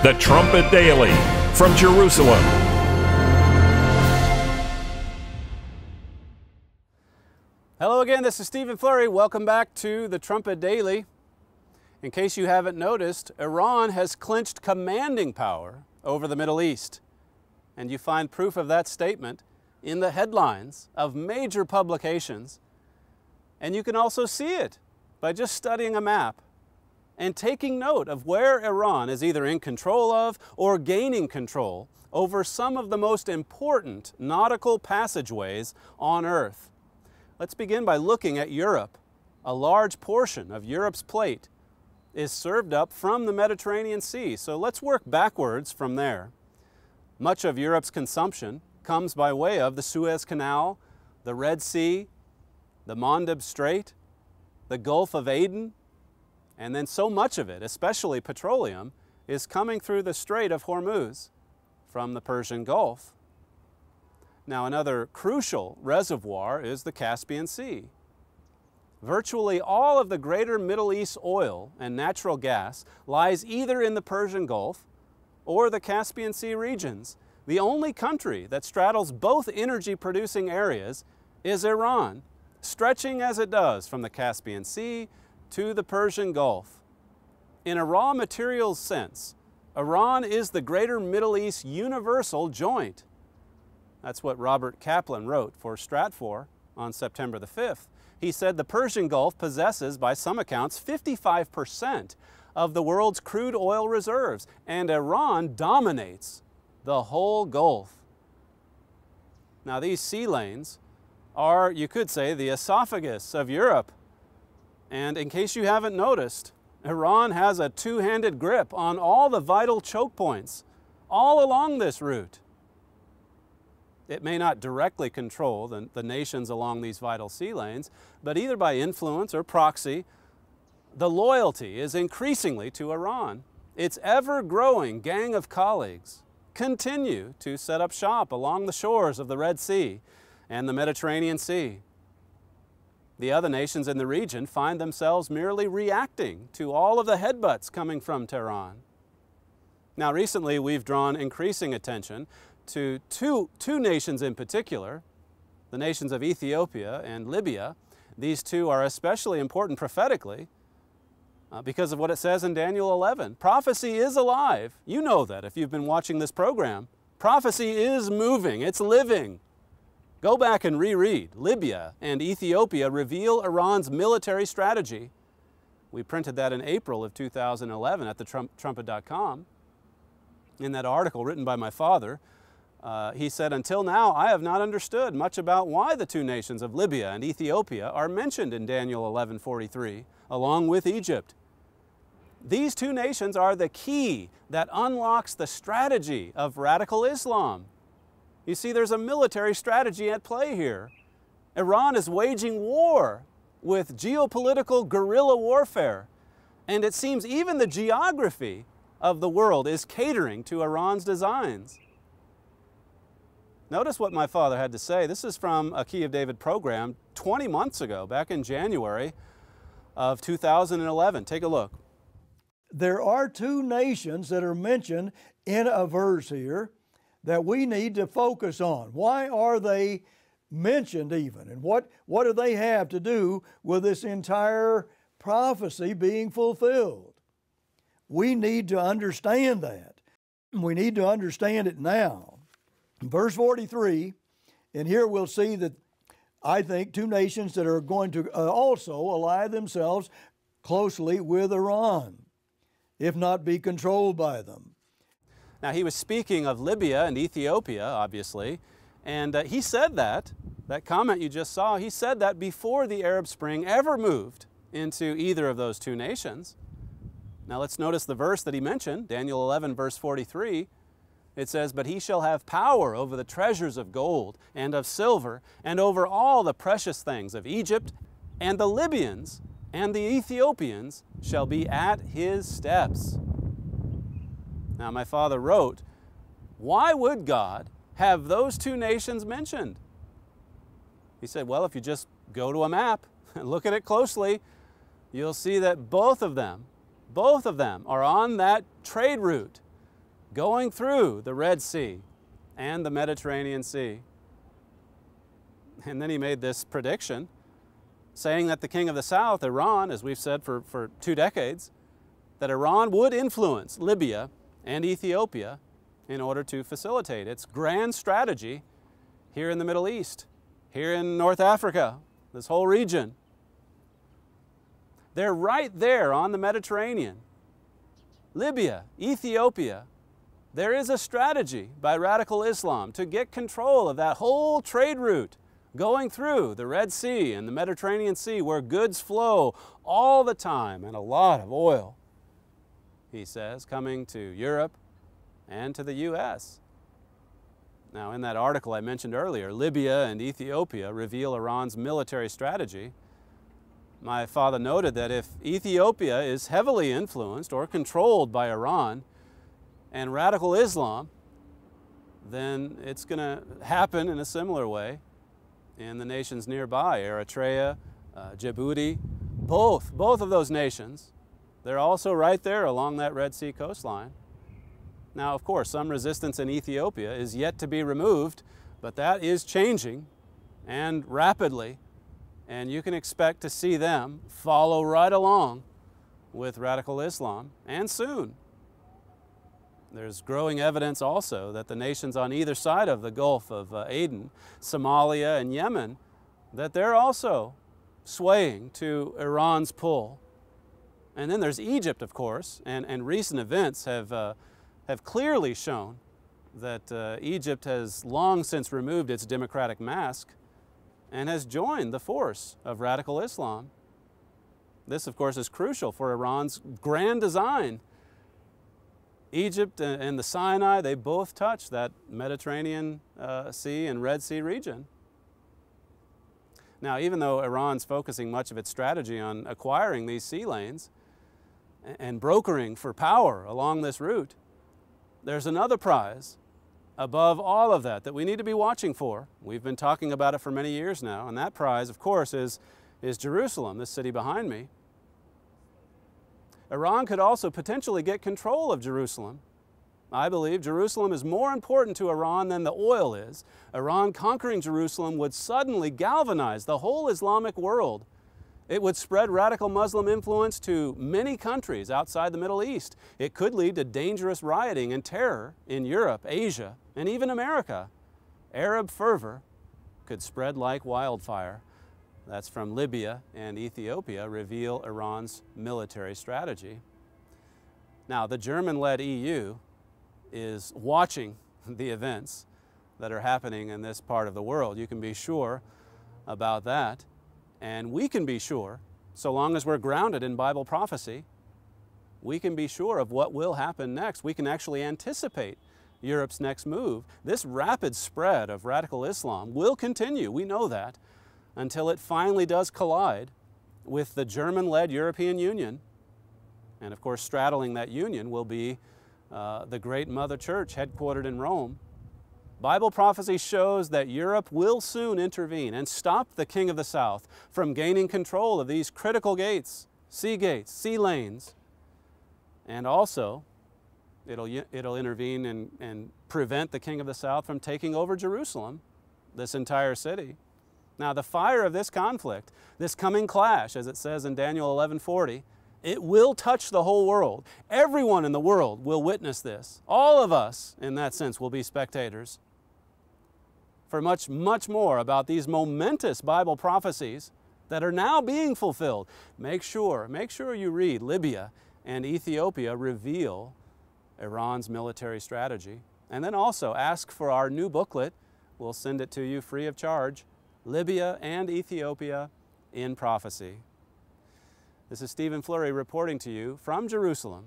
The Trumpet Daily from Jerusalem. Hello again, this is Stephen Flurry. Welcome back to the Trumpet Daily. In case you haven't noticed, Iran has clinched commanding power over the Middle East. And you find proof of that statement in the headlines of major publications. And you can also see it by just studying a map and taking note of where Iran is either in control of or gaining control over some of the most important nautical passageways on Earth. Let's begin by looking at Europe. A large portion of Europe's plate is served up from the Mediterranean Sea, so let's work backwards from there. Much of Europe's consumption comes by way of the Suez Canal, the Red Sea, the Mandeb Strait, the Gulf of Aden, and then so much of it, especially petroleum, is coming through the Strait of Hormuz from the Persian Gulf. Now, another crucial reservoir is the Caspian Sea. Virtually all of the greater Middle East oil and natural gas lies either in the Persian Gulf or the Caspian Sea regions. The only country that straddles both energy-producing areas is Iran, stretching as it does from the Caspian Sea to the Persian Gulf. In a raw materials sense, Iran is the greater Middle East universal joint. That's what Robert Kaplan wrote for Stratfor on September the 5th. He said the Persian Gulf possesses, by some accounts, 55% of the world's crude oil reserves, and Iran dominates the whole Gulf. Now, these sea lanes are, you could say, the esophagus of Europe. And in case you haven't noticed, Iran has a two-handed grip on all the vital choke points all along this route. It may not directly control the nations along these vital sea lanes, but either by influence or proxy, the loyalty is increasingly to Iran. Its ever-growing gang of colleagues continue to set up shop along the shores of the Red Sea and the Mediterranean Sea. The other nations in the region find themselves merely reacting to all of the headbutts coming from Tehran. Now, recently we've drawn increasing attention to two nations in particular, the nations of Ethiopia and Libya. These two are especially important prophetically because of what it says in Daniel 11. Prophecy is alive. You know that if you've been watching this program. Prophecy is moving, it's living. Go back and reread. Libya and Ethiopia reveal Iran's military strategy. We printed that in April of 2011 at the Trumpet.com. In that article written by my father, he said, "Until now, I have not understood much about why the two nations of Libya and Ethiopia are mentioned in Daniel 11:43, along with Egypt. These two nations are the key that unlocks the strategy of radical Islam." You see, there's a military strategy at play here. Iran is waging war with geopolitical guerrilla warfare, and it seems even the geography of the world is catering to Iran's designs. Notice what my father had to say. This is from a Key of David program 20 months ago, back in January of 2011. Take a look. There are two nations that are mentioned in a verse here that we need to focus on. Why are they mentioned even? And what do they have to do with this entire prophecy being fulfilled? We need to understand that. We need to understand it now. Verse 43, and here we'll see that I think two nations that are going to also ally themselves closely with Iran, if not be controlled by them. Now, he was speaking of Libya and Ethiopia, obviously, and he said that comment you just saw, he said that before the Arab Spring ever moved into either of those two nations. Now, let's notice the verse that he mentioned, Daniel 11, verse 43. It says, "But he shall have power over the treasures of gold and of silver, and over all the precious things of Egypt, and the Libyans and the Ethiopians shall be at his steps." Now, my father wrote, why would God have those two nations mentioned? He said, well, if you just go to a map and look at it closely, you'll see that both of them are on that trade route going through the Red Sea and the Mediterranean Sea. And then he made this prediction, saying that the king of the south, Iran, as we've said for 2 decades, that Iran would influence Libya and Ethiopia in order to facilitate its grand strategy here in the Middle East, here in North Africa, this whole region. They're right there on the Mediterranean. Libya, Ethiopia. There is a strategy by radical Islam to get control of that whole trade route going through the Red Sea and the Mediterranean Sea, where goods flow all the time, and a lot of oil, he says, coming to Europe and to the U.S. Now, in that article I mentioned earlier, Libya and Ethiopia reveal Iran's military strategy. My father noted that if Ethiopia is heavily influenced or controlled by Iran and radical Islam, then it's going to happen in a similar way in the nations nearby, Eritrea, Djibouti, both of those nations. They're also right there along that Red Sea coastline. Now, of course, some resistance in Ethiopia is yet to be removed, but that is changing, and rapidly, and you can expect to see them follow right along with radical Islam, and soon. There's growing evidence also that the nations on either side of the Gulf of Aden, Somalia and Yemen, that they're also swaying to Iran's pull. And then there's Egypt, of course, and recent events have clearly shown that Egypt has long since removed its democratic mask and has joined the force of radical Islam. This, of course, is crucial for Iran's grand design. Egypt and the Sinai, they both touch that Mediterranean Sea and Red Sea region. Now, even though Iran's focusing much of its strategy on acquiring these sea lanes and brokering for power along this route, there's another prize above all of that we need to be watching for. We've been talking about it for many years now, and that prize, of course, is Jerusalem, this city behind me. Iran could also potentially get control of Jerusalem. I believe Jerusalem is more important to Iran than the oil is. Iran conquering Jerusalem would suddenly galvanize the whole Islamic world. It would spread radical Muslim influence to many countries outside the Middle East. It could lead to dangerous rioting and terror in Europe, Asia, and even America. Arab fervor could spread like wildfire. That's from Libya and Ethiopia reveal Iran's military strategy. Now, the German-led EU is watching the events that are happening in this part of the world. You can be sure about that. And we can be sure, so long as we're grounded in Bible prophecy, we can be sure of what will happen next. We can actually anticipate Europe's next move. This rapid spread of radical Islam will continue, we know that, until it finally does collide with the German-led European Union. And of course, straddling that union will be the great Mother Church headquartered in Rome. Bible prophecy shows that Europe will soon intervene and stop the king of the south from gaining control of these critical gates, sea lanes. And also, it'll intervene and prevent the king of the south from taking over Jerusalem, this entire city. Now, the fire of this conflict, this coming clash, as it says in Daniel 11:40, it will touch the whole world. Everyone in the world will witness this. All of us, in that sense, will be spectators. For much more about these momentous Bible prophecies that are now being fulfilled, make sure you read Libya and Ethiopia reveal Iran's military strategy. And then also ask for our new booklet. We'll send it to you free of charge. Libya and Ethiopia in Prophecy. This is Stephen Flurry reporting to you from Jerusalem